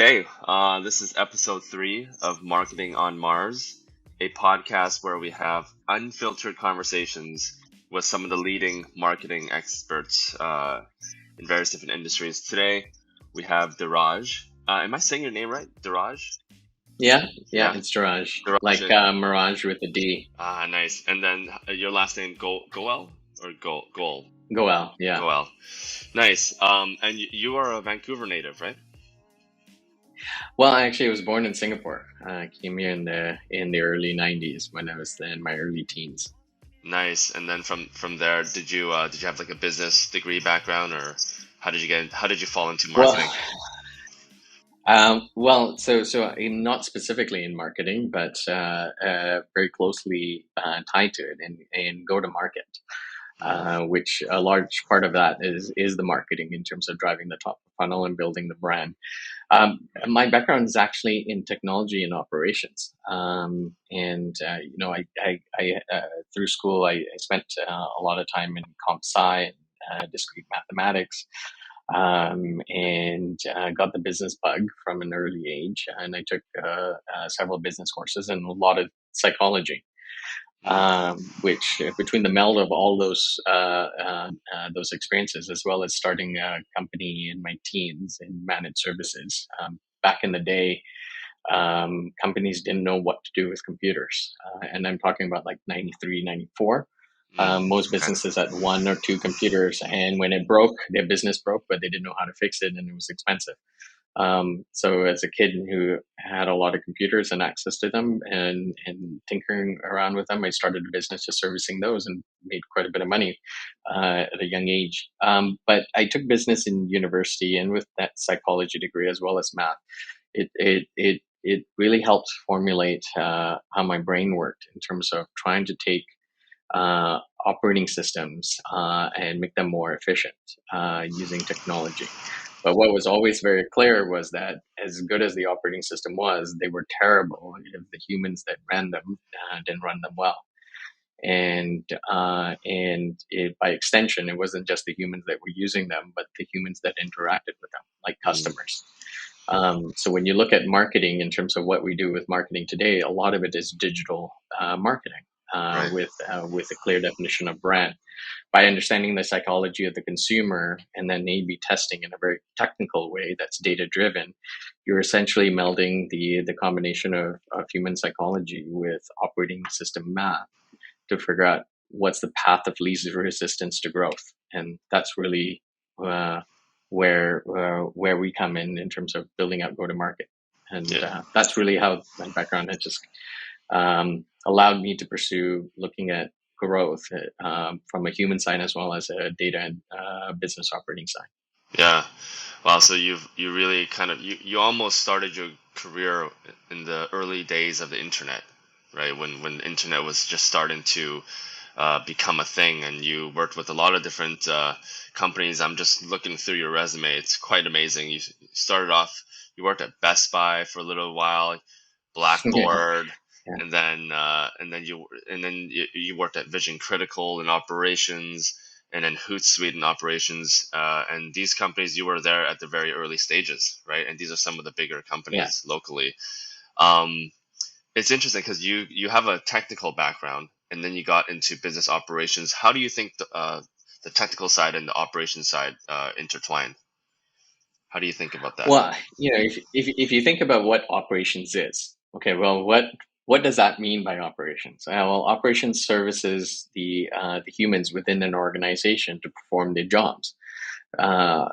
Okay, this is episode 3 of Marketing on Mars, a podcast where we have unfiltered conversations with some of the leading marketing experts in various different industries. Today, we have Diraj. Am I saying your name right? Diraj? Yeah, Yeah? it's Diraj. Diraj. Like Mirage with a D. Nice. And then your last name, Goel? Or Goel? Goel, yeah. Goel. Nice. And you are a Vancouver native, right? Well, actually, I was born in Singapore. I came here in the early '90s when I was in my early teens. Nice. And then from there, did you have like a business degree background, or how did you fall into marketing? So I'm not specifically in marketing, but very closely tied to it in go-to-market, which a large part of that is the marketing in terms of driving the top of the funnel and building the brand. My background is actually in technology and operations, I through school I spent a lot of time in comp sci, discrete mathematics, and got the business bug from an early age, and I took several business courses and a lot of psychology. Which between the meld of all those experiences, as well as starting a company in my teens in managed services. Back in the day, companies didn't know what to do with computers. And I'm talking about like 93, 94. Most businesses had one or two computers, and when it broke, their business broke, but they didn't know how to fix it, and it was expensive. So as a kid who had a lot of computers and access to them and tinkering around with them, I started a business just servicing those and made quite a bit of money at a young age. But I took business in university, and with that psychology degree as well as math, it really helped formulate how my brain worked in terms of trying to take operating systems and make them more efficient using technology. But what was always very clear was that as good as the operating system was, they were terrible if the humans that ran them didn't run them well. And by extension, it wasn't just the humans that were using them, but the humans that interacted with them, like customers. So when you look at marketing in terms of what we do with marketing today, a lot of it is digital marketing Right. with a clear definition of brand. By understanding the psychology of the consumer and then A/B testing in a very technical way that's data driven, you're essentially melding the combination of human psychology with operating system math to figure out what's the path of least resistance to growth. And that's really where we come in terms of building out go-to-market. And that's really how my background has just allowed me to pursue looking at growth from a human side as well as a data and business operating side. Yeah. Wow. So you really kind of you almost started your career in the early days of the internet, right? When the internet was just starting to become a thing, and you worked with a lot of different companies. I'm just looking through your resume. It's quite amazing. You started off, you worked at Best Buy for a little while, Blackboard, Yeah. and then you worked at Vision Critical in operations, and then Hootsuite in operations. And these companies, you were there at the very early stages, right? And these are some of the bigger companies locally. It's interesting because you have a technical background, and then you got into business operations. How do you think the technical side and the operations side intertwine? How do you think about that? Well, if you think about what operations is, okay, well, what does that mean by operations? Well, operations services the humans within an organization to perform their jobs.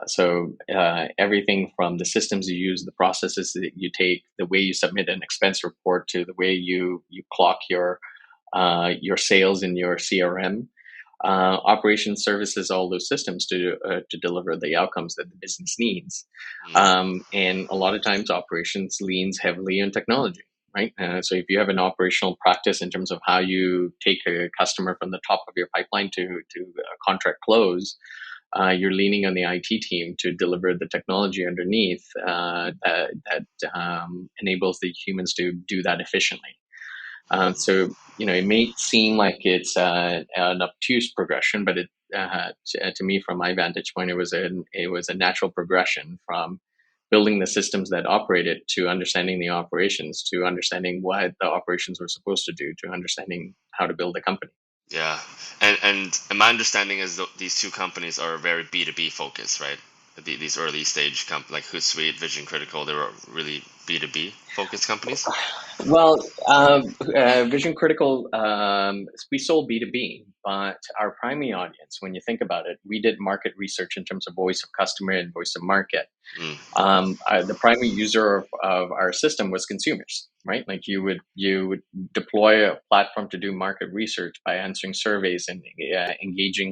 So everything from the systems you use, the processes that you take, the way you submit an expense report, to the way you clock your sales in your CRM. Operations services all those systems to deliver the outcomes that the business needs. And a lot of times operations leans heavily on technology, right? So if you have an operational practice in terms of how you take a customer from the top of your pipeline to a contract close, you're leaning on the IT team to deliver the technology underneath that enables the humans to do that efficiently. So it may seem like it's an obtuse progression, but to me, from my vantage point, it was a natural progression from building the systems that operate it, to understanding the operations, to understanding what the operations were supposed to do, to understanding how to build a company. Yeah, and my understanding is that these two companies are very B2B focused, right? These early stage like Hootsuite, Vision Critical, they were really B2B focused companies. Well, Vision Critical, we sold B2B, but our primary audience, when you think about it, we did market research in terms of voice of customer and voice of market. Mm, The primary user of our system was consumers, right? Like you would deploy a platform to do market research by answering surveys and engaging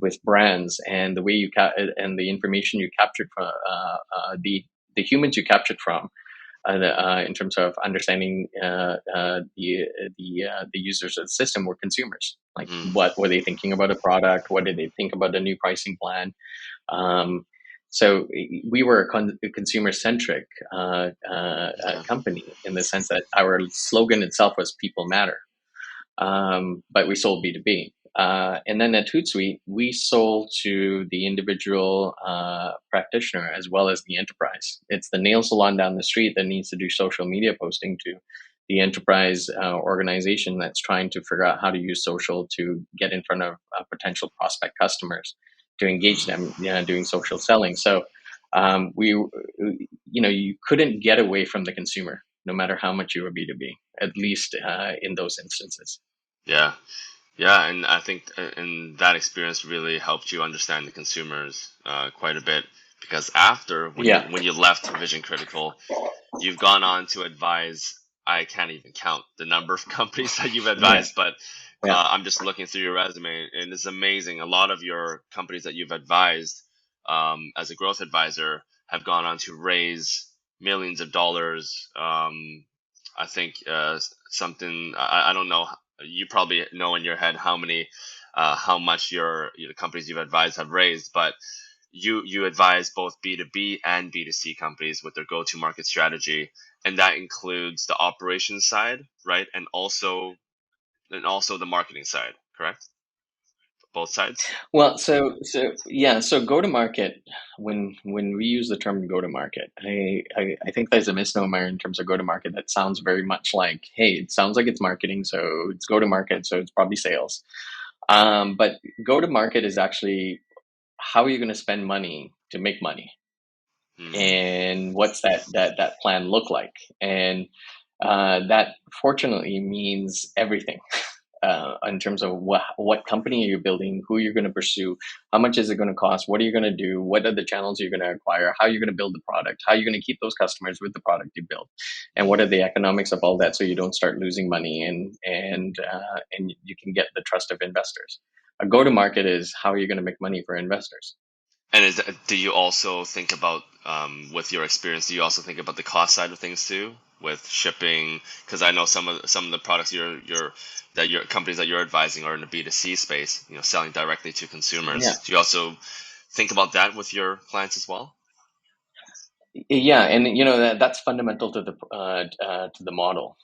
with brands, and the way and the information you captured from the humans you captured from in terms of understanding the users of the system were consumers. Like, mm, what were they thinking about a product? What did they think about the new pricing plan? Um, so we were a consumer centric okay. company, in the sense that our slogan itself was "People Matter." But we sold B2B. And then at Hootsuite, we sold to the individual practitioner as well as the enterprise. It's the nail salon down the street that needs to do social media posting to the enterprise organization that's trying to figure out how to use social to get in front of potential prospect customers, to engage Mm. them, doing social selling. So you couldn't get away from the consumer, no matter how much you were B2B, at least in those instances. Yeah, yeah, and I think and that experience really helped you understand the consumers quite a bit because after Yeah, when you left Vision Critical, you've gone on to advise. I can't even count the number of companies that you've yeah, advised, but yeah. I'm just looking through your resume, and it's amazing. A lot of your companies that you've advised as a growth advisor have gone on to raise millions of dollars. I think something I don't know. You probably know in your head how much your companies you've advised have raised, but you advise both B2B and B2C companies with their go-to-market strategy, and that includes the operations side, right? And also the marketing side, correct? Both sides? Well, so go to market. When we use the term go to market, I think there's a misnomer in terms of go to market that sounds very much like, hey, it sounds like it's marketing, so it's go to market, so it's probably sales. But go to market is actually, how are you going to spend money to make money, Mm, and what's that plan look like? And that fortunately means everything. In terms of what company are you building, who you're going to pursue, how much is it going to cost, what are you going to do, what are the channels you're going to acquire, how you're going to build the product, how you're going to keep those customers with the product you build, and what mm. are the economics of all that, so you don't start losing money, and you can get the trust of investors. A go to market is how are you going to make money for investors. And do you also think about, with your experience, do you also think about the cost side of things too, with shipping? Because I know some of the products that your companies that you're advising are in the B2C space, selling directly to Yeah. consumers. Do you also think about that with your clients as well? Yeah, and that's fundamental to the model,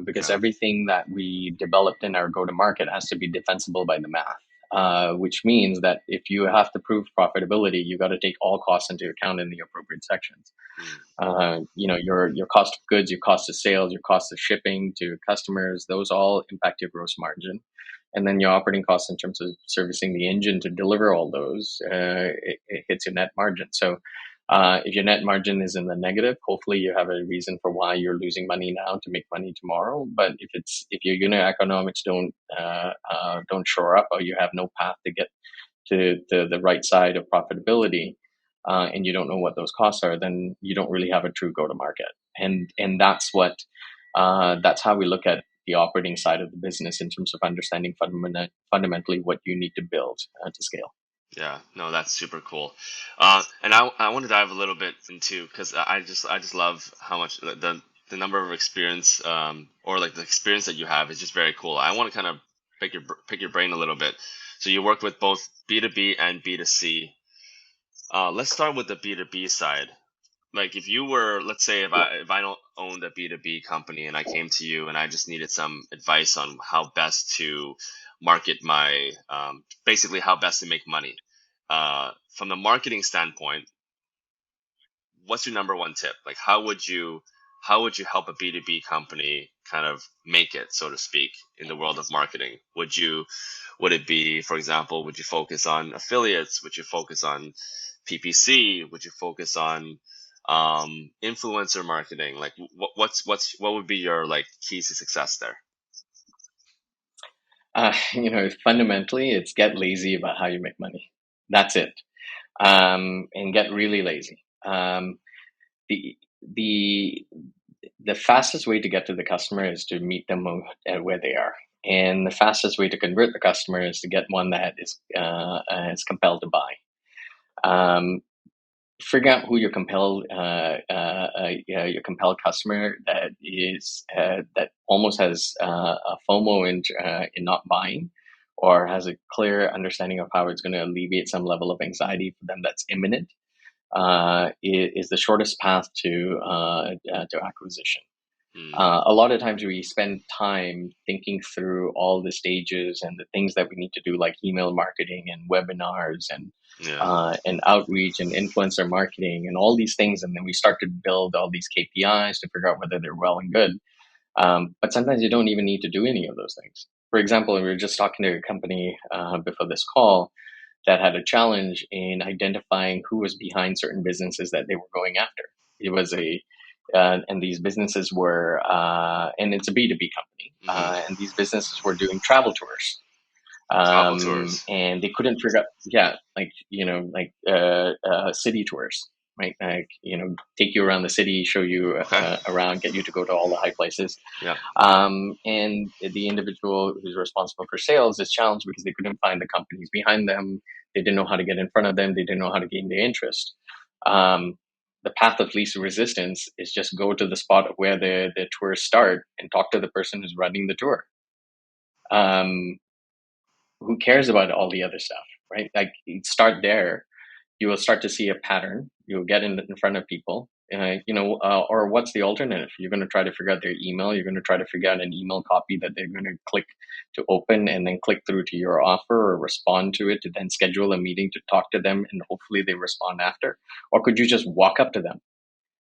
because Okay. everything that we developed in our go to market has to be defensible by the math. Which means that if you have to prove profitability, you got to take all costs into account in the appropriate sections. Mm, Your cost of goods, your cost of sales, your cost of shipping to customers, those all impact your gross margin. And then your operating costs in terms of servicing the engine to deliver all those, it hits your net margin. So if your net margin is in the negative, hopefully you have a reason for why you're losing money now to make money tomorrow. But if your unit economics don't shore up, or you have no path to get to the right side of profitability, and you don't know what those costs are, then you don't really have a true go to market. And that's how we look at the operating side of the business, in terms of understanding fundamentally what you need to build to scale. yeah, no, that's super cool. And I want to dive a little bit into because I just love how much the number of experience or like the experience that you have is just very cool. I want to kind of pick your brain a little bit. So you work with both B2B and B2C. Let's start with the B2B side. Like if you were, let's say if I don't own a B2B company and I came to you and I just needed some advice on how best to market my basically how best to make money. From the marketing standpoint, what's your number one tip? Like, how would you help a B2B company kind of make it, so to speak, in the world of marketing? Would it be, for example, would you focus on affiliates? Would you focus on PPC? Would you focus on influencer marketing? Like, what would be your like keys to success there? Fundamentally, it's get lazy about how you make money. That's it. And get really lazy. The the the fastest way to get to the customer is to meet them where they are, and the fastest way to convert the customer is to get one that is compelled to buy. Um, Figure out who your compelled customer that almost has a FOMO in not buying, or has a clear understanding of how it's going to alleviate some level of anxiety for them that's imminent. Is the shortest path to acquisition. Hmm. A lot of times we spend time thinking through all the stages and the things that we need to do, like email marketing and webinars Yeah. and outreach and influencer marketing and all these things, and then we start to build all these KPIs to figure out whether they're well and good. But sometimes you don't even need to do any of those things. For example, we were just talking to a company before this call that had a challenge in identifying who was behind certain businesses that they were going after. It was and these businesses were, and it's a B2B company, Hmm. and these businesses were doing travel tours. Travel tours. And they couldn't figure out, yeah, city tours, right? Like, take you around the city, show you Okay. around, get you to go to all the high places. Yeah. And the individual who's responsible for sales is challenged because they couldn't find the companies behind them. They didn't know how to get in front of them. They didn't know how to gain their interest. Um, the path of least resistance is just go to the spot of where the tours start and talk to the person who's running the tour. Um, who cares about all the other stuff, right? Like, start there. You will start to see a pattern. You'll get in front of people. Or what's the alternative? You're going to try to figure out their email. You're going to try to figure out an email copy that they're going to click to open, and then click through to your offer or respond to it, to then schedule a meeting to talk to them, and hopefully they respond after. Or could you just walk up to them?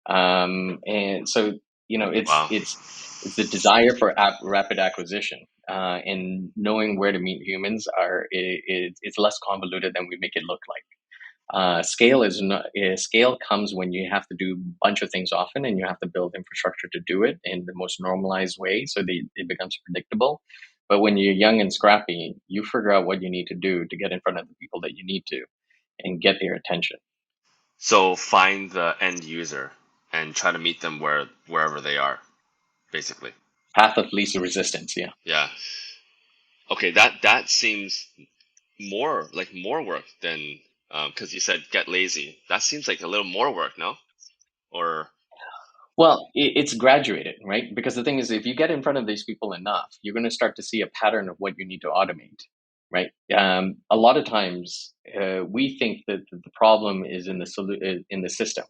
And so, Wow. it's the desire for rapid acquisition, and knowing where to meet humans it's less convoluted than we make it look like. Scale is not scale comes when you have to do a bunch of things often, and you have to build infrastructure to do it in the most normalized way, so it becomes predictable. But when you're young and scrappy, you figure out what you need to do to get in front of the people that you need to, and get their attention. So find the end user and try to meet them wherever they are, basically. Path of least resistance. Yeah. Yeah. Okay, that seems more work than because you said get lazy. That seems like a little more work, no? Or Well, it's graduated, right? Because the thing is, if you get in front of these people enough, you're going to start to see a pattern of what you need to automate, right? A lot of times, we think that the problem is in the system.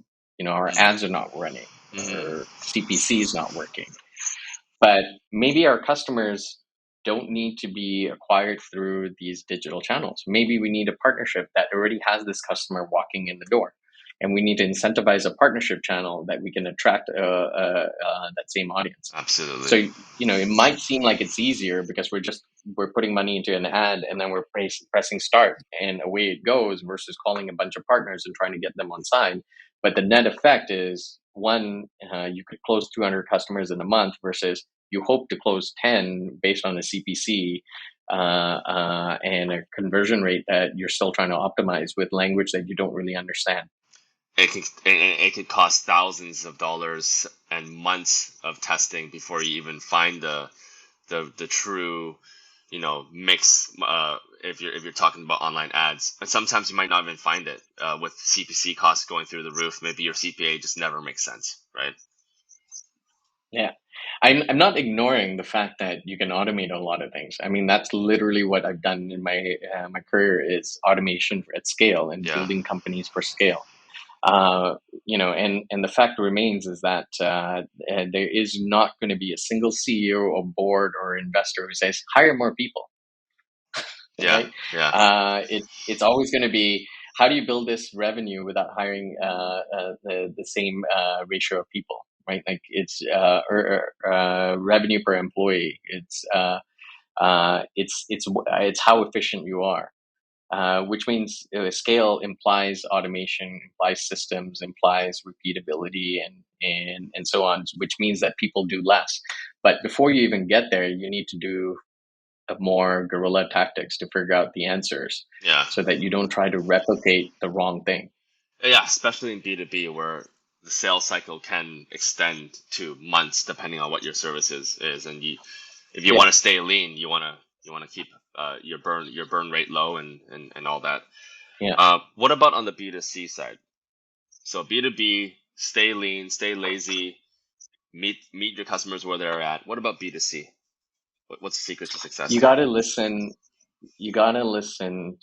Our ads are not running, mm-hmm. or CPC is not working. But maybe our customers don't need to be acquired through these digital channels. Maybe we need a partnership that already has this customer walking in the door. And we need to incentivize a partnership channel that we can attract that same audience. Absolutely. So, it might seem like it's easier because we're putting money into an ad, and then we're pressing start and away it goes, versus calling a bunch of partners and trying to get them on side. But the net effect is, one, you could close 200 customers in a month, versus you hope to close 10 based on a CPC and a conversion rate that you're still trying to optimize with language that you don't really understand. It could cost thousands of dollars and months of testing before you even find the true mix, if you're talking about online ads. And sometimes you might not even find it, with CPC costs going through the roof. Maybe your CPA just never makes sense, right? Yeah. I'm not ignoring the fact that you can automate a lot of things. I mean, that's literally what I've done in my career, is automation at scale and Yeah. building companies for scale. And the fact remains is that there is not going to be a single CEO or board or investor who says hire more people, Yeah. right? Yeah. It's always going to be how do you build this revenue without hiring the same ratio of people, right? Like it's revenue per employee. It's how efficient you are, which means scale implies automation, implies systems, implies repeatability, and so on. Which means that people do less. But before you even get there, you need to do more guerrilla tactics to figure out the answers, Yeah. so that you don't try to replicate the wrong thing. Yeah, especially in B2B where the sales cycle can extend to months depending on what your service is. And if you Yeah, want to stay lean, you want to keep your burn rate low and all that. yeah. What about on the B2C side? So B2B, stay lean, stay lazy, meet your customers where they're at. What about B2C? What's the secret to success You there? got to listen. You got to listen.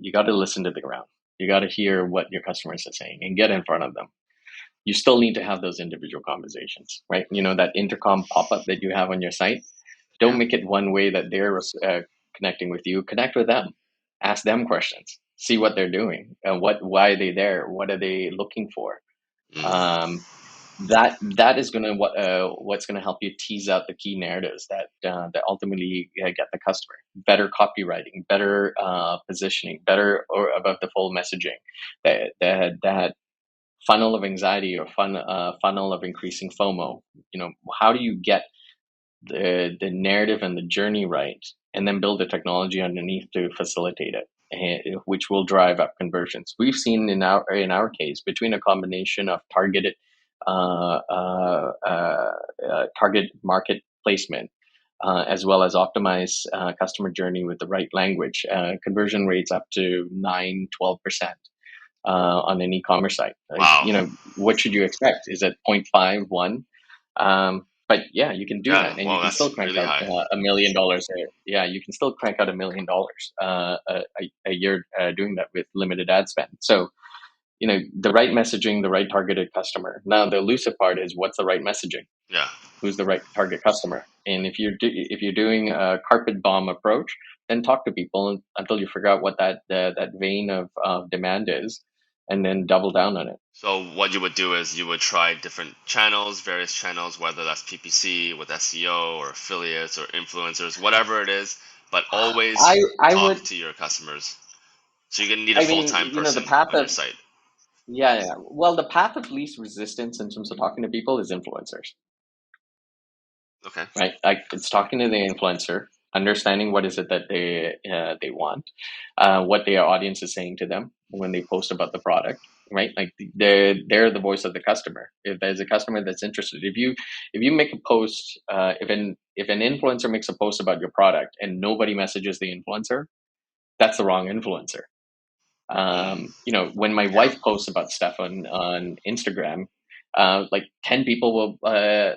You got to listen to the ground. You got to hear what your customers are saying and get in front of them. You still need to have those individual conversations, right? You know, that intercom pop-up that you have on your site. Don't Yeah. make it one way that they're connecting with you. Connect with them. Ask them questions. See what they're doing. Why are they there? What are they looking for? Mm. Um, that is gonna what's gonna help you tease out the key narratives that ultimately get the customer. Better copywriting, better positioning, better or above the fold messaging. That funnel of anxiety or funnel of increasing FOMO. You know, how do you get the narrative and the journey right, and then build the technology underneath to facilitate it, which will drive up conversions. We've seen in our case, between a combination of target market placement, as well as optimize customer journey with the right language, conversion rates up to 9-12% on an e-commerce site. Like, Wow. you know, what should you expect? Is it 0.5, 1? But yeah, you can do Yeah. that, and you Well, can still that's crank really out high. $1 million there. Yeah, you can still crank out $1 million a year doing that with limited ad spend. So, you know, the right messaging, the right targeted customer. Now, the elusive part is, what's the right messaging? Yeah. Who's the right target customer? And if you're doing a carpet bomb approach, then talk to people until you figure out what that vein of demand is, and then double down on it. So what you would do is you would try different channels, various channels, whether that's PPC with SEO or affiliates or influencers, whatever it is, but always I talk would. to your customers. So you're gonna need a I mean, full-time you know, the person path on your of site. yeah, yeah. Well, the path of least resistance in terms of talking to people is influencers. Okay. Right? Like, it's talking to the influencer, understanding what is it that they want, what their audience is saying to them when they post about the product. Right? Like, they're the voice of the customer. If there's a customer that's interested, if you make a post, if an influencer makes a post about your product and nobody messages the influencer, that's the wrong influencer. Mm, You know, when my yeah. wife posts about stuff on Instagram, like 10 people will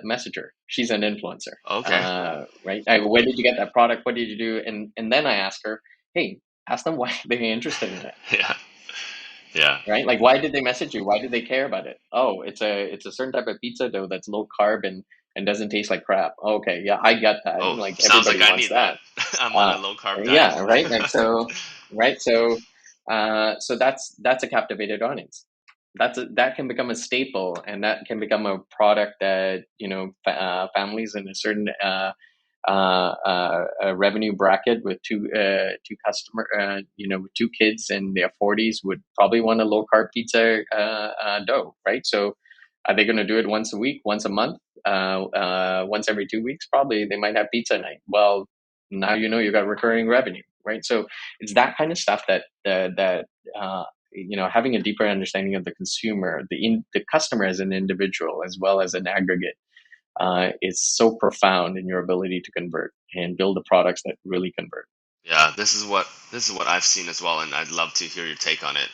message her. She's an influencer, Okay. right? Where did you get that product? What did you do? And then I ask her, hey, ask them why they're interested in it, Yeah. Yeah. right? Like, why did they message you? Why did they care about it? Oh, it's a certain type of pizza dough that's low carb and doesn't taste like crap. Okay, yeah, I get that. Oh, Like, sounds like everybody I wants need that. that. I'm on a Uh, low carb diet. yeah, right. Like, so, right. So that's a captivated audience. That can become a staple, and that can become a product that, you know, families in a certain revenue bracket with with two kids in their 40s would probably want a low carb pizza dough, right? So are they going to do it once a week, once a month, once every 2 weeks? Probably they might have pizza night. Well, now you know you got recurring revenue, right? So it's that kind of stuff that having a deeper understanding of the consumer, the customer as an individual as well as an aggregate, is so profound in your ability to convert and build the products that really convert. Yeah, this is what I've seen as well, and I'd love to hear your take on it.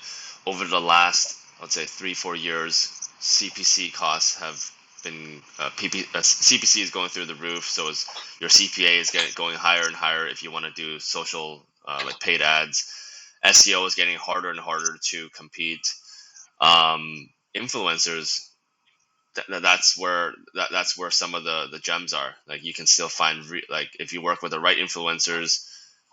Over the last, let's say, 3-4 years, CPC costs have been CPC is going through the roof. So is your CPA is going higher and higher if you want to do social like paid ads. SEO is getting harder and harder to compete. Influencers that's where some of the gems are. Like you can still find like if you work with the right influencers,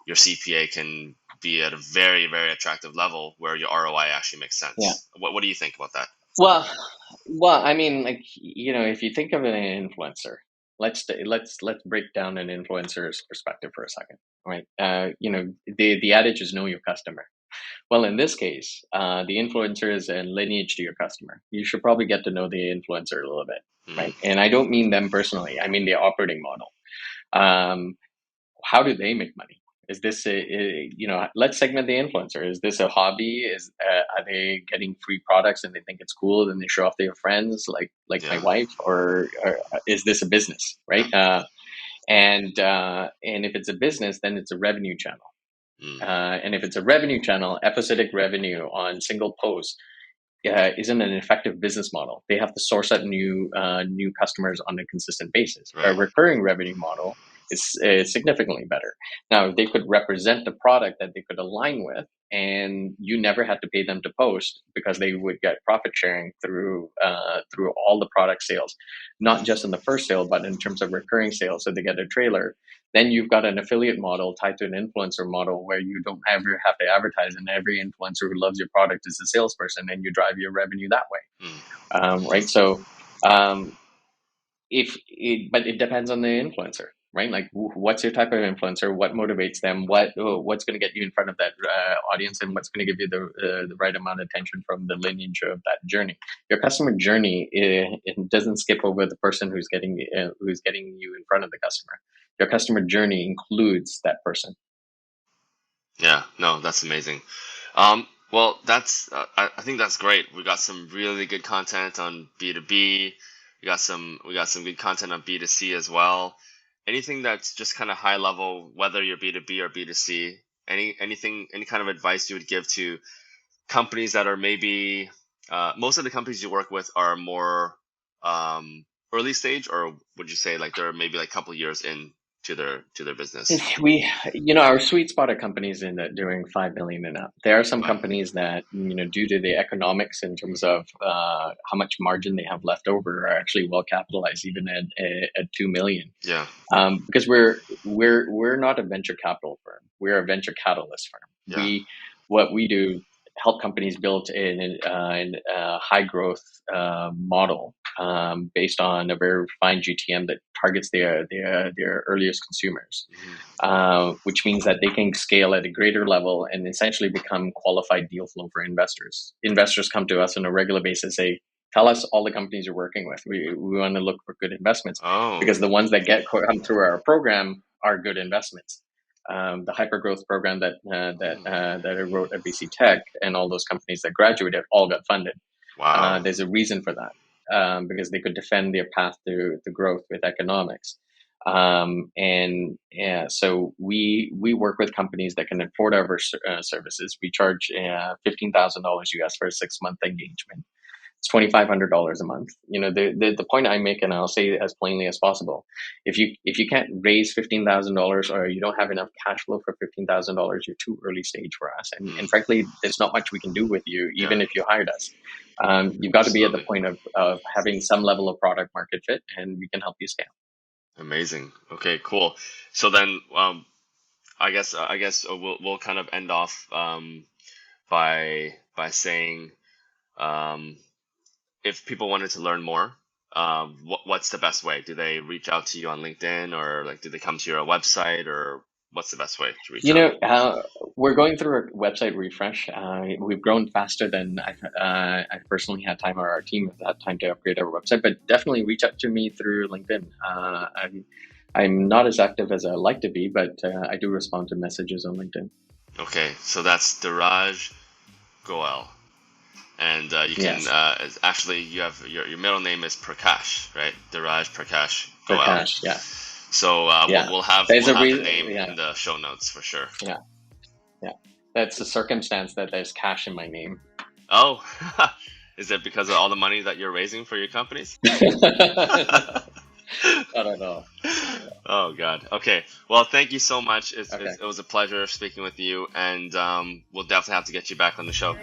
your CPA can be at a very, very attractive level where your ROI actually makes Yeah. sense. What do you think about that? Well, I mean, like, if you think of an influencer, let's break down an influencer's perspective for a second, right? The adage is know your customer. Well, in this case, the influencer is a lineage to your customer. You should probably get to know the influencer a little bit, Mm, right? And I don't mean them personally. I mean the operating model. Um, how do they make money? Is this let's segment the influencer. Is this a hobby? Are they getting free products and they think it's cool and they show off to their friends like my yeah, wife, or is this a business, yeah. right? And if it's a business, then it's a revenue channel. Mm, And if it's a revenue channel, episodic revenue on single posts isn't an effective business model. They have to source out new customers on a consistent basis. A right. recurring revenue model is significantly better. Now, they could represent the product that they could align with, and you never had to pay them to post because they would get profit sharing through all the product sales, not just in the first sale, but in terms of recurring sales. So they get a trailer. Then you've got an affiliate model tied to an influencer model where you don't ever have to advertise, and every influencer who loves your product is a salesperson, and you drive your revenue that way, Mm, right? So, um, but it depends on the influencer, right? Like, what's your type of influencer? What motivates them? What's going to get you in front of that audience, and what's going to give you the right amount of attention from the lineage of that journey? Your customer journey it doesn't skip over the person who's getting you in front of the customer. Your customer journey includes that person. yeah, no, that's amazing. Well, that's I think that's great. We got some really good content on B2B. We got some good content on B2C as well. Anything that's just kind of high level, whether you're B2B or B2C, any kind of advice you would give to companies that are maybe most of the companies you work with are more early stage, or would you say like they're maybe like a couple years in to their business? Our sweet spot of companies in that doing 5 million and up. There are some Fine. companies that, due to the economics in terms of how much margin they have left over, are actually well capitalized, even at 2 million. Yeah. Because we're not a venture capital firm. We're a venture catalyst firm. Yeah. What we do help companies build in a high growth model based on a very refined GTM that targets their earliest consumers, Mhm. which means that they can scale at a greater level and essentially become qualified deal flow for investors. Investors come to us on a regular basis, say, tell us all the companies you're working with. We want to look for good investments, Oh. because the ones that come through our program are good investments. The hypergrowth program that I wrote at BC Tech, and all those companies that graduated all got funded. Wow. There's a reason for that, because they could defend their path to growth with economics. And yeah, so we work with companies that can afford our services. We charge $15,000 US for a 6 month engagement. It's $2,500 a month. The point I make, and I'll say it as plainly as possible: if you can't raise $15,000, or you don't have enough cash flow for $15,000, you're too early stage for us. And, Mm. and frankly, there's not much we can do with you, Yeah. even if you hired us. You've got to be at the Absolutely. point of having some level of product market fit, and we can help you scale. Amazing. Okay. Cool. So then, I guess we'll kind of end off by saying, um, if people wanted to learn more, what's the best way? Do they reach out to you on LinkedIn, or like do they come to your website, or what's the best way to reach You out? know, we're going through a website refresh. We've grown faster than I personally had time, or our team has had time to upgrade our website. But definitely reach out to me through LinkedIn. I'm not as active as I like to be, but I do respond to messages on LinkedIn. Okay, so that's Diraj Goel, and you can Yes, actually you have your middle name is Prakash, right? Diraj Prakash Goel. Prakash. Yeah, So we'll, yeah. we'll have There's we'll a have the reason. name Yeah, in the show notes for sure. yeah, yeah. That's the circumstance that there's cash in my name. Oh, is it because of all the money that you're raising for your companies? I don't know. Oh God. Okay. Well, thank you so much. Okay. It was a pleasure speaking with you, and we'll definitely have to get you back on the show.